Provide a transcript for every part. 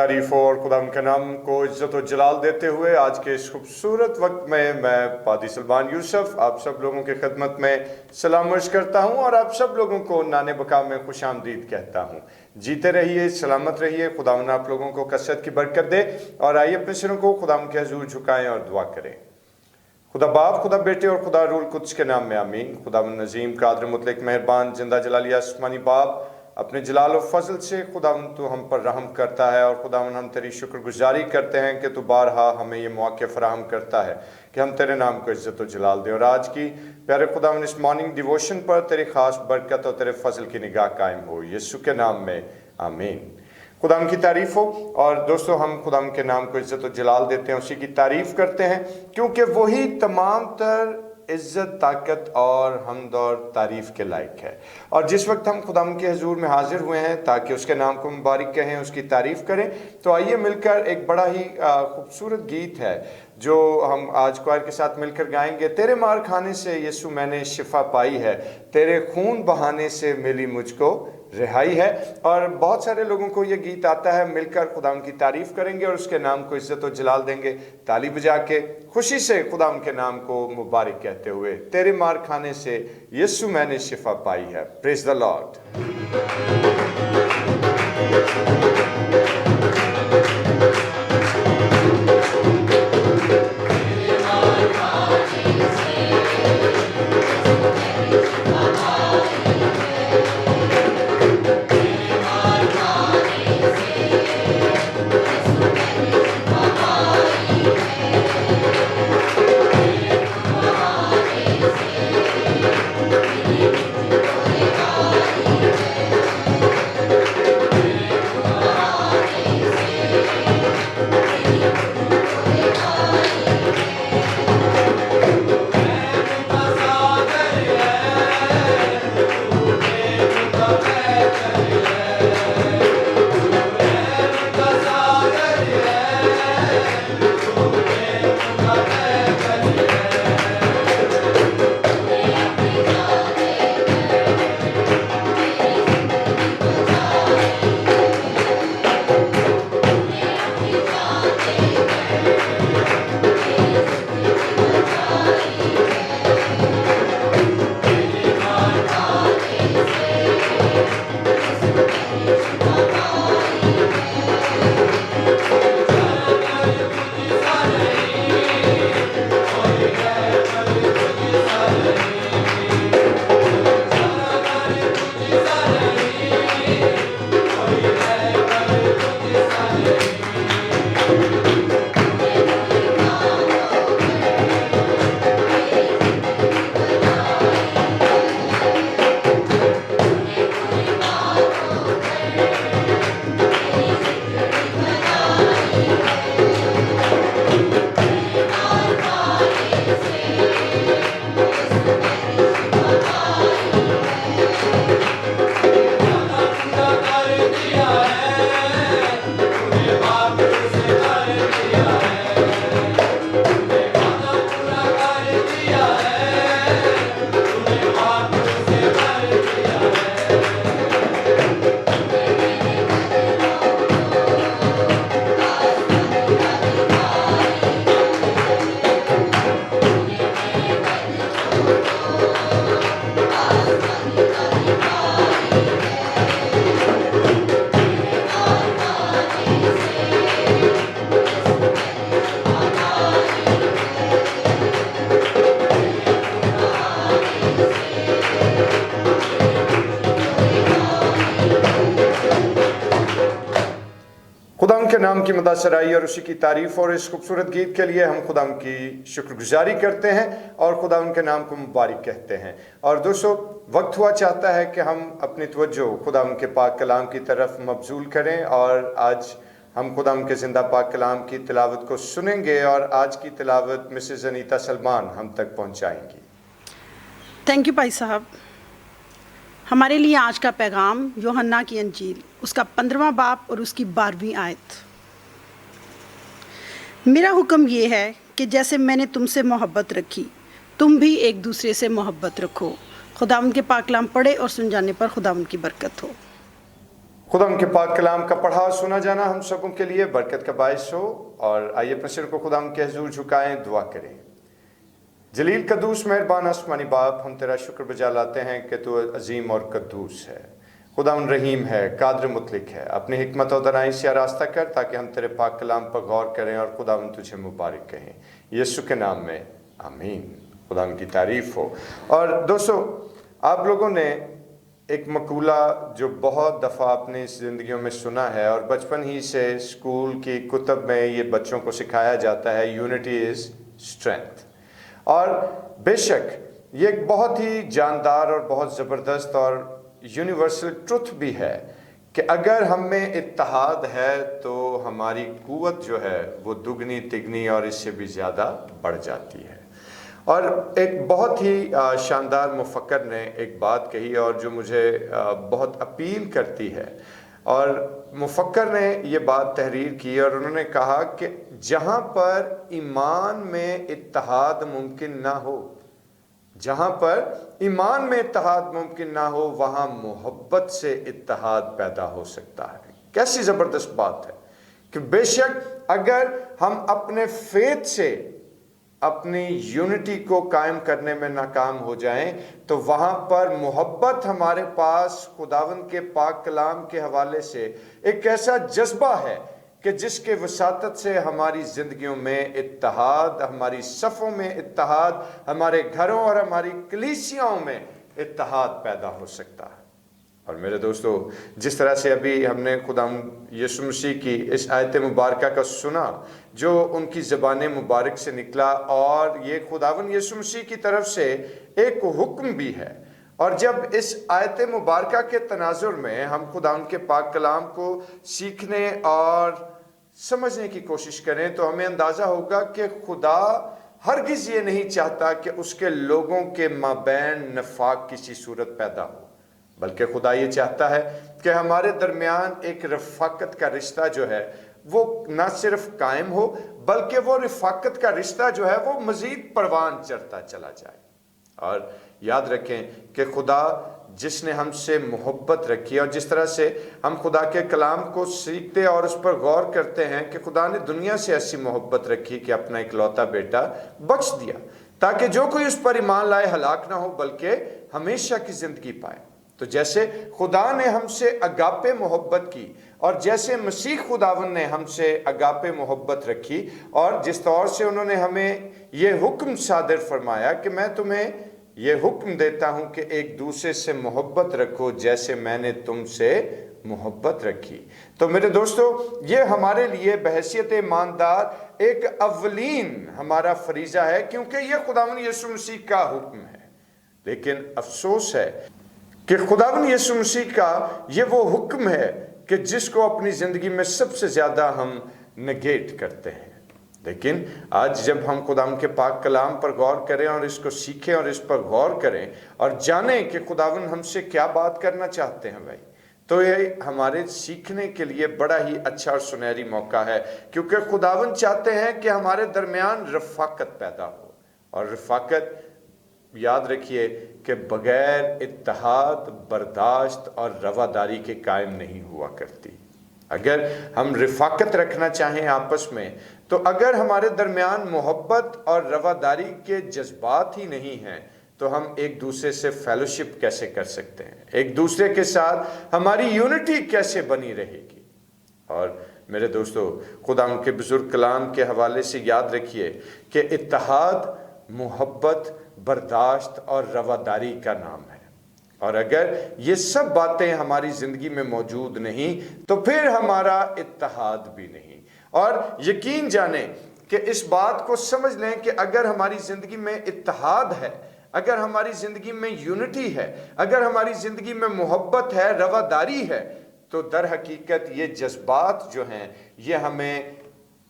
तारीफ़ हो और खुदा के नाम को इज़्ज़त और जलाल देते हुए आज के इस खूबसूरत वक्त में मैं पादी सलमान यूसुफ आप सब लोगों की खिदमत में सलाम अर्ज़ करता हूँ और आप सब लोगों को नाने बका में खुश आमदीद कहता हूँ। जीते रहिए, सलामत रहिए, खुदावंद आप लोगों को कसरत की बरकत दे। और आइए अपने सिरों को खुदावंद के हुज़ूर झुकाएं और दुआ करें। खुदा बाप, खुदा बेटे और खुदा रूल कुद्स के नाम में आमीन। खुदावंद नज़ीम, कादिर, मुतलक, मेहरबान, जिंदा जलाली आसमानी बाप, अपने जलाल और फजल से खुदावंद तू हम पर रहम करता है और खुदावंद हम तेरी शुक्रगुजारी करते हैं कि तू बारहा हमें ये मौके फराहम करता है कि हम तेरे नाम को इज़्ज़त और जलाल दें। और आज की प्यारे खुदावंद इस मॉर्निंग डिवोशन पर तेरी खास बरकत और तेरे फजल की निगाह कायम हो, यीशु के नाम में आमीन। खुदाम की तारीफ़ हो। और दोस्तों, हम खुदाम के नाम को इज़्ज़त और जलाल देते हैं, उसी की तारीफ़ करते हैं क्योंकि वही तमाम तर इज़्ज़त, ताकत और हम्द और तारीफ़ के लायक है। और जिस वक्त हम खुदाम के हुज़ूर में हाजिर हुए हैं ताकि उसके नाम को मुबारक कहें, उसकी तारीफ़ करें, तो आइए मिलकर एक बड़ा ही खूबसूरत गीत है जो हम आज क्वायर के साथ मिलकर गाएंगे। तेरे मार खाने से यीशु मैंने शिफा पाई है, तेरे खून बहाने से मिली मुझको रिहाई है। और बहुत सारे लोगों को ये गीत आता है। मिलकर खुदाम की तारीफ़ करेंगे और उसके नाम को इज़्ज़त और जलाल देंगे, ताली बजा के खुशी से खुदाम के नाम को मुबारक कहते हुए। तेरे मार खाने से यीशु मैंने शिफा पाई है। Praise the Lord. के नाम की मदासराई और उसी की तारीफ और इस खूबसूरत गीत के लिए हम खुदा की शुक्रगुजारी करते हैं और खुदा उनके नाम को मुबारक कहते हैं। और दोस्तों, वक्त हुआ चाहता है कि हम अपनी तवज्जो खुदा उनके पाक कलाम की तरफ मबजूल करें और आज हम खुदा उनके ज़िंदा पाक कलाम की तिलावत को सुनेंगे और आज की तिलावत मिसेज़ अनीता सलमान हम तक पहुंचाएंगी। थैंक यू भाई साहब। हमारे लिए आज का पैगाम यूहन्ना की अंजील उसका 15वां बाब और उसकी 12वीं आयत। मेरा हुक्म ये है कि जैसे मैंने तुमसे मोहब्बत रखी तुम भी एक दूसरे से मोहब्बत रखो। खुदावंद के पाक कलाम पढ़े और सुन जाने पर खुदावंद की बरकत हो। खुदा उनके पाक कलाम का पढ़ा और सुना जाना हम सबों के लिए बरकत का बायस हो। और आइए अपने सिर को खुदा उनके हजूर झुकाएं, दुआ करें। जलील कद्दूस मेहरबान आसमानी बाप, हम तेरा शुक्र बजा लाते हैं कि तू अजीम और कद्दूस है, खुदा उन रहीम है, कादर मुतलिक है। अपनी हिकमत और दनाई से रास्ता कर ताकि हम तेरे पाक कलाम पर गौर करें और खुदा उन तुझे मुबारक कहें, यीशु के नाम में आमीन। खुदा उनकी तारीफ हो। और दोस्तों, आप लोगों ने एक मकूला जो बहुत दफ़ा अपनी ज़िंदगियों में सुना है और बचपन ही से स्कूल की कुतब में ये बच्चों को सिखाया जाता है, यूनिटी इज़ स्ट्रेंथ। और बेशक ये एक बहुत ही जानदार और बहुत ज़बरदस्त और यूनिवर्सल ट्रुथ भी है कि अगर हम में इत्तेहाद है तो हमारी कुव्वत जो है वो दुगनी तिगनी और इससे भी ज़्यादा बढ़ जाती है। और एक बहुत ही शानदार मुफक्कर ने एक बात कही और जो मुझे बहुत अपील करती है। और मुफक्कर ने ये बात तहरीर की और उन्होंने कहा कि जहाँ पर ईमान में इत्तेहाद मुमकिन ना हो, जहाँ पर ईमान में इत्तेहाद मुमकिन ना हो, वहाँ मोहब्बत से इत्तेहाद पैदा हो सकता है। कैसी ज़बरदस्त बात है कि बेशक अगर हम अपने फेथ से अपनी यूनिटी को कायम करने में नाकाम हो जाएं तो वहाँ पर मोहब्बत हमारे पास खुदावंद के पाक कलाम के हवाले से एक ऐसा जज्बा है कि जिसके वसातत से हमारी ज़िंदगियों में इत्तेहाद, हमारी सफ़ों में इत्तेहाद, हमारे घरों और हमारी कलीसियाओं में इत्तेहाद पैदा हो सकता है। और मेरे दोस्तों, जिस तरह से अभी हमने खुदावंद यीशु मसीह की इस आयत मुबारका का सुना जो उनकी ज़बान मुबारक से निकला, और ये खुदावंद यीशु मसीह की तरफ से एक हुक्म भी है। और जब इस आयत मुबारका के तनाजुर में हम खुदावंद के पाक कलाम को सीखने और समझने की कोशिश करें तो हमें अंदाज़ा होगा कि खुदा हरगिज़ ये नहीं चाहता कि उसके लोगों के माबैन नफाक किसी सूरत पैदा हो, बल्कि खुदा ये चाहता है कि हमारे दरमियान एक रफ़ाकत का रिश्ता जो है वो ना सिर्फ कायम हो, बल्कि वो रफ़ाकत का रिश्ता जो है वो मज़ीद परवान चढ़ता चला जाए। और याद रखें कि खुदा जिसने हमसे मोहब्बत रखी और जिस तरह से हम खुदा के कलाम को सीखते और उस पर गौर करते हैं कि खुदा ने दुनिया से ऐसी मोहब्बत रखी कि अपना इकलौता बेटा बख्श दिया ताकि जो कोई उस पर ईमान लाए हलाक ना हो बल्कि हमेशा की ज़िंदगी पाए। तो जैसे खुदा ने हमसे अगापे मोहब्बत की और जैसे मसीह खुदावन ने हमसे अगापे मोहब्बत रखी और जिस तौर से उन्होंने हमें ये हुक्म सादर फरमाया कि मैं तुम्हें ये हुक्म देता हूं कि एक दूसरे से मोहब्बत रखो जैसे मैंने तुमसे मोहब्बत रखी। तो मेरे दोस्तों, ये हमारे लिए बहैसियत ईमानदार एक अव्वलीन हमारा फरीज़ा है, क्योंकि ये खुदावन यीशु मसीह का हुक्म है। लेकिन अफसोस है कि खुदावन यीशु मसीह का ये वो हुक्म है कि जिसको अपनी ज़िंदगी में सबसे ज़्यादा हम नेगेट करते हैं। लेकिन आज जब हम खुदावन के पाक कलाम पर गौर करें और इसको सीखें और इस पर गौर करें और जानें कि खुदावन हमसे क्या बात करना चाहते हैं भाई, तो ये हमारे सीखने के लिए बड़ा ही अच्छा और सुनहरी मौका है, क्योंकि खुदावन चाहते हैं कि हमारे दरमियान रफ़ाकत पैदा हो। और रफ़ाकत याद रखिए कि बगैर इत्तेहाद, बर्दाश्त और रवादारी के कायम नहीं हुआ करती। अगर हम रफ़ाकत रखना चाहें आपस में, तो अगर हमारे दरमियान मोहब्बत और रवादारी के जज्बात ही नहीं हैं तो हम एक दूसरे से फेलोशिप कैसे कर सकते हैं, एक दूसरे के साथ हमारी यूनिटी कैसे बनी रहेगी। और मेरे दोस्तों, खुदा उनके बुजुर्ग कलाम के हवाले से याद रखिए कि इत्तेहाद, मोहब्बत, बर्दाश्त और रवादारी का नाम है। और अगर ये सब बातें हमारी ज़िंदगी में मौजूद नहीं तो फिर हमारा इत्तेहाद भी नहीं। और यकीन जानें कि इस बात को समझ लें कि अगर हमारी ज़िंदगी में इत्तेहाद है, अगर हमारी ज़िंदगी में यूनिटी है, अगर हमारी ज़िंदगी में मोहब्बत है, रवादारी है, तो दर हकीकत ये जज्बात जो हैं ये हमें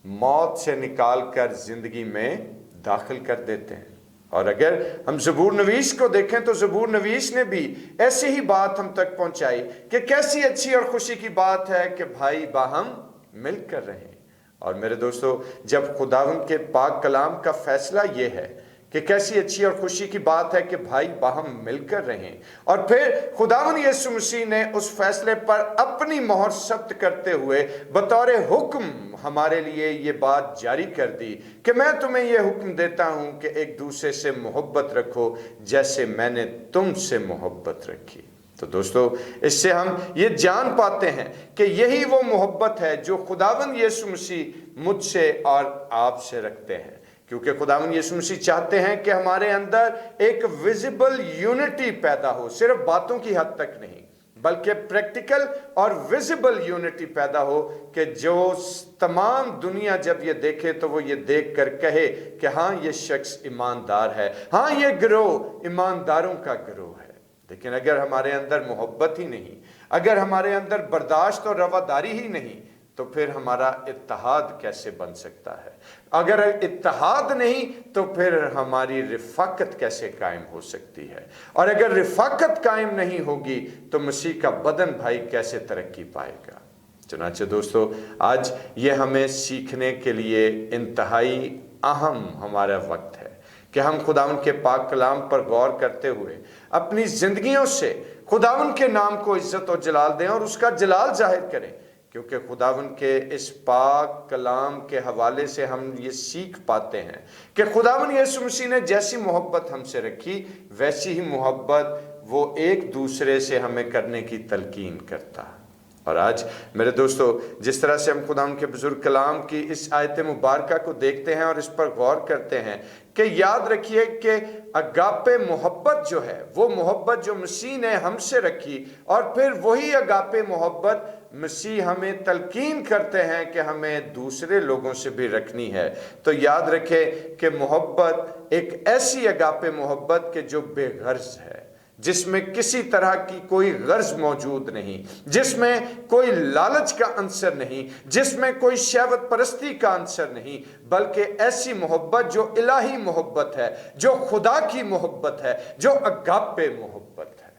मौत से निकाल कर ज़िंदगी में दाखिल कर देते हैं। और अगर हम ज़बूर नवीस को देखें तो ज़बूर नवीस ने भी ऐसी ही बात हम तक पहुंचाई कि कैसी अच्छी और खुशी की बात है कि भाई बाहम मिल कर रहें। और मेरे दोस्तों, जब खुदावंद के पाक कलाम का फैसला ये है कि कैसी अच्छी और खुशी की बात है कि भाई बाहम मिलकर रहें। और फिर खुदावंद यीशु मसीह ने उस फैसले पर अपनी मोहर सख्त करते हुए बतौर हुक्म हमारे लिए ये बात जारी कर दी कि मैं तुम्हें ये हुक्म देता हूं कि एक दूसरे से मोहब्बत रखो जैसे मैंने तुमसे मोहब्बत रखी। तो दोस्तों, इससे हम ये जान पाते हैं कि यही वो मोहब्बत है जो खुदावंद यीशु मसीह मुझसे और आपसे रखते हैं, क्योंकि खुदावंद यीशु मसीह चाहते हैं कि हमारे अंदर एक विजिबल यूनिटी पैदा हो, सिर्फ बातों की हद तक नहीं बल्कि प्रैक्टिकल और विजिबल यूनिटी पैदा हो, कि जो तमाम दुनिया जब ये देखे तो वो ये देख कर कहे कि हाँ ये शख्स ईमानदार है, हाँ ये गिरोह ईमानदारों का गिरोह है। लेकिन अगर हमारे अंदर मोहब्बत ही नहीं, अगर हमारे अंदर बर्दाश्त और रवादारी ही नहीं, तो फिर हमारा इत्तेहाद कैसे बन सकता है? अगर इत्तेहाद नहीं तो फिर हमारी रिफाकत कैसे कायम हो सकती है? और अगर रिफाकत कायम नहीं होगी तो मसीह का बदन भाई कैसे तरक्की पाएगा? चुनांचे दोस्तों, आज ये हमें सीखने के लिए इंतहाई अहम हमारा वक्त है कि हम खुदावंद के पाक कलाम पर गौर करते हुए अपनी जिंदगियों से खुदावंद के नाम को इज्जत और जलाल दें और उसका जलाल जाहिर करें, क्योंकि खुदावंद के इस पाक कलाम के हवाले से हम ये सीख पाते हैं कि खुदावंद यीशु मसीह ने जैसी मोहब्बत हमसे रखी वैसी ही मोहब्बत वो एक दूसरे से हमें करने की तलकीन करता है। और आज मेरे दोस्तों, जिस तरह से हम खुदावंद के बुजुर्ग कलाम की इस आयत मुबारका को देखते हैं और इस पर गौर करते हैं कि याद रखिए कि अगापे मोहब्बत जो है वो मोहब्बत जो मसीह ने हमसे रखी, और फिर वही अगापे मोहब्बत मसीह हमें तलकीन करते हैं कि हमें दूसरे लोगों से भी रखनी है। तो याद रखें कि मोहब्बत एक ऐसी अगापे मोहब्बत के जो बेगर्ज है, जिसमें किसी तरह की कोई गर्ज मौजूद नहीं, जिसमें कोई लालच का अंसर नहीं, जिसमें कोई शहवत परस्ती का अंसर नहीं, बल्कि ऐसी मोहब्बत जो इलाही मोहब्बत है, जो खुदा की मोहब्बत है, जो अगापे मोहब्बत है।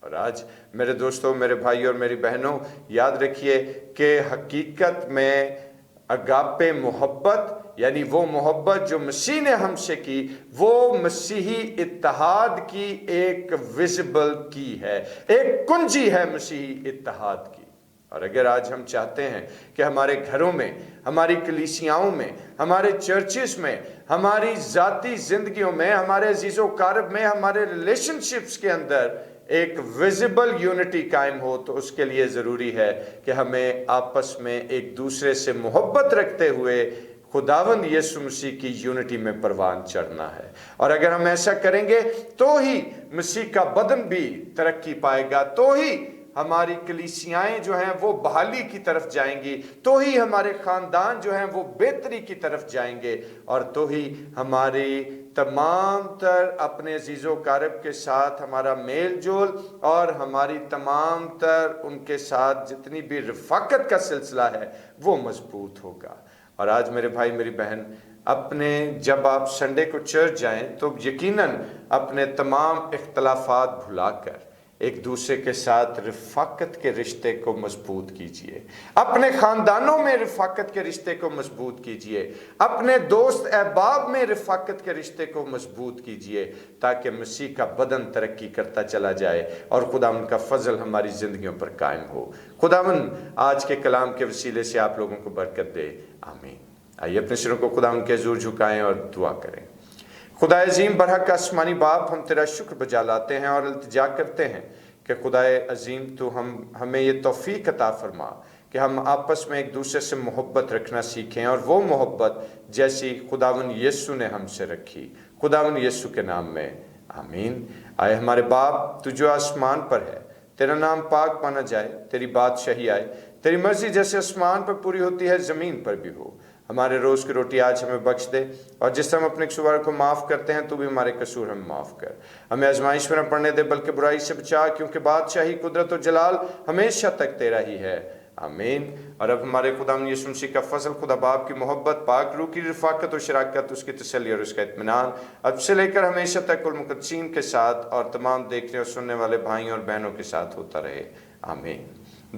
और आज मेरे दोस्तों, मेरे भाई और मेरी बहनों, याद रखिए कि हकीकत में अगापे मोहब्बत यानी वो मोहब्बत जो मसीह ने हमसे की, वो मसीही इत्तेहाद की एक विजिबल की है, एक कुंजी है मसीही इत्तेहाद की। और अगर आज हम चाहते हैं कि हमारे घरों में, हमारी कलीसियाओं में, हमारे चर्चेस में, हमारी ज़ाती जिंदगियों में, हमारे अजीज़ो कारब में, हमारे रिलेशनशिप्स के अंदर एक विजिबल यूनिटी कायम हो, तो उसके लिए ज़रूरी है कि हमें आपस में एक दूसरे से मोहब्बत रखते हुए खुदावंद यीशु मसीह की यूनिटी में परवान चढ़ना है। और अगर हम ऐसा करेंगे तो ही मसीह का बदन भी तरक्की पाएगा, तो ही हमारी कलीसियाएं जो हैं वो बहाली की तरफ जाएंगी, तो ही हमारे ख़ानदान जो हैं वो बेहतरी की तरफ जाएंगे, और तो ही हमारी तमाम तर अपने अजीज़ो कारब के साथ हमारा मेल जोल और हमारी तमाम तर उनके साथ जितनी भी रफ़ाकत का सिलसिला है वो मजबूत होगा। और आज मेरे भाई मेरी बहन, जब आप संडे को चर्च जाएं तो यकीनन अपने तमाम इख्तलाफात भुलाकर एक दूसरे के साथ रिफाकत के रिश्ते को मजबूत कीजिए, अपने खानदानों में रिफाकत के रिश्ते को मजबूत कीजिए, अपने दोस्त अहबाब में रिफाकत के रिश्ते को मजबूत कीजिए, ताकि मसीह का बदन तरक्की करता चला जाए और खुदावंद का फजल हमारी जिंदगियों पर कायम हो। खुदावंद आज के कलाम के वसीले से आप लोगों को बरकत दे, आमीन। आइए अपने सिरों को खुदावंद के हुजूर झुकाएं और दुआ करें। खुदाए अजीम बरहक आसमानी बाप, हम तेरा शुक्र बजा लाते हैं और इल्तिजा करते हैं कि खुदाए अजीम तू हमें ये तौफीक अता फरमा कि हम आपस में एक दूसरे से मोहब्बत रखना सीखें, और वो मोहब्बत जैसी खुदावंद यीशु ने हमसे रखी, खुदावंद यीशु के नाम में, आमीन। आए हमारे बाप, तू जो आसमान पर है, तेरा नाम पाक माना जाए, तेरी बादशाही आए, तेरी मर्जी जैसे आसमान पर पूरी होती है ज़मीन पर भी हो। हमारे रोज़ की रोटी आज हमें बख्श दे, और जिस हम अपने कसूर को माफ़ करते हैं तो भी हमारे कसूर हमें माफ़ कर। हमें आजमाइश में न पड़ने दे बल्कि बुराई से बचा, क्योंकि बादशाही, कुदरत और जलाल हमेशा तक तेरा ही है, आमीन। और अब हमारे खुदावंद यीशु मसीह का फजल, खुदा बाप की मोहब्बत, पाक रूह की रफ़ाकत और शराकत, उसकी तसल्ली और उसका इत्मीनान अब से लेकर हमेशा तक कुल मुक़द्दसीन के साथ और तमाम देखने और सुनने वाले भाइयों और बहनों के साथ होता रहे, आमीन।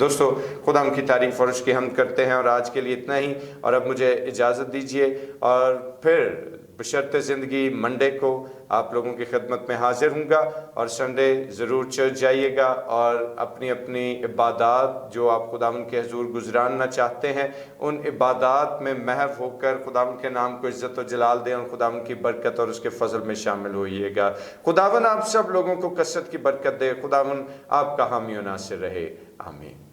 دوستو خدا کی تعریف اور اس کی حمد کرتے ہیں، اور آج کے لیے اتنا ہی، اور اب مجھے اجازت دیجیے، اور پھر بشرط زندگی منڈے کو آپ لوگوں کی خدمت میں حاضر ہوں گا، اور سنڈے ضرور چرچ جائیے گا، اور اپنی اپنی عبادات جو آپ خداوند کے حضور گزراننا چاہتے ہیں ان عبادات میں محو ہو کر خداوند کے نام کو عزت و جلال دیں، اور خداوند کی برکت اور اس کے فضل میں شامل ہوئیے گا۔ خداوند آپ سب لوگوں کو کثرت کی برکت دے، خداوند آپ کا حامی و ناصر رہے، آمین۔